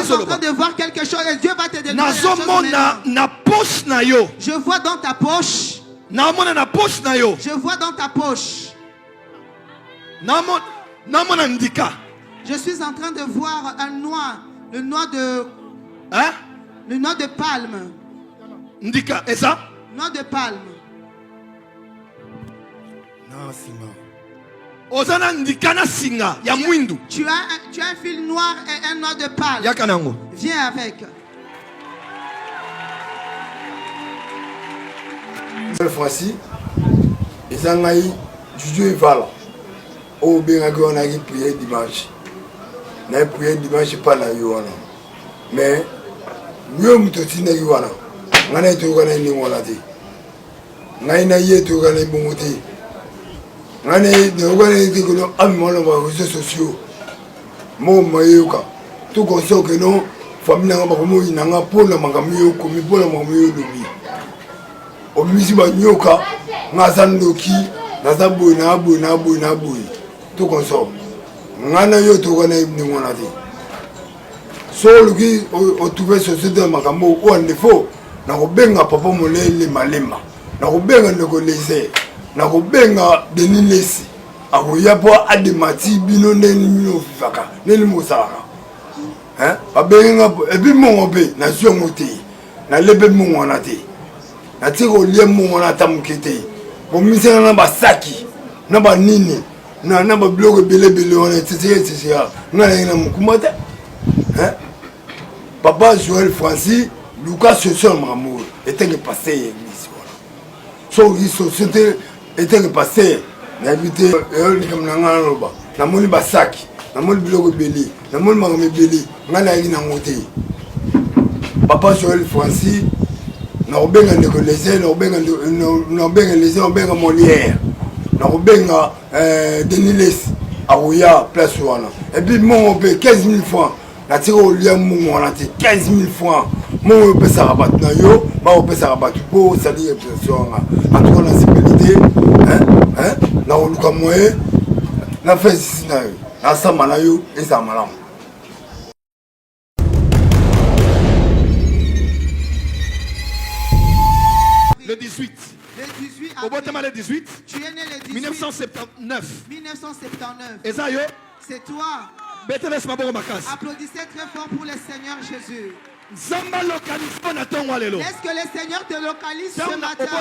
suis en train de voir quelque chose et Dieu va te donner la chose maintenant. Je vois dans ta poche. Je vois dans ta poche. Je suis en train de voir un noix. Le noix de... Hein? Le noix de palme. Ndika, et ça? Noix de palme. Non, Simon. Ozana ndikana singa ya mwindu. Tu as un fil noir et un noix de palme. Yakanango. Viens avec. Cette fois-ci, ils ont eu Dieu Val. Au bien on a prié dimanche. On a prié dimanche pas la Yohana. Mais nous sommes tous les Yohana. On a été au Ghana ni Molati. On a été au Ghana ni Bomoti. On a été au Ghana ni Tigolo Amon les réseaux sociaux. Mon maïoka. Tout comme ça que non, famille n'a pas comme il n'a pas le magamio comme il peut le magamio de lui. Au Misiba Nyoka, Nazandoki, Nazaboui, Naboui, Naboui, Naboui. Tout comme ça. Ngana yo to gana ni monati. So luki o tuve société makambo o ndefo na ko benga papa molele malema. Na ko benga ndeko lese. Na ko benga denilesi. Ako yapo ademati bino ndeni mino fifaka. Neni musara. Hein? Ba benga e bi mo obe na sio ngote. Na lebe mo monati. Na tiko lie mo monata mukete. Bo misena na basaki. Na ba nini. Na ba bloc belé on est titi na ina mukumata hein papa Joël Francis Lucas Sosol Mamour était que passé église so il société était que passé na invité e comme na ngana ba na moni basaki na moni bloc belé na moni mangame belé ngana ina ngote papa Joël Francis na obenga ndeko les na obenga les obenga Molière na obenga Deniles Aouya place wana et puis mon paye 15 000 francs na tiro au lien mon wana 15 000 francs mon paye ça rabat na yo ba paye ça rabat pour salir pression en tout cas la sécurité hein na oluka moye na fait ici na sama na yo et ça malam le 18. Au le 18. Tu es né le 18. 1979. 1979. Et ça, c'est toi. Applaudissez très fort pour le Seigneur Jésus. Est-ce que le Seigneur te localise ce matin?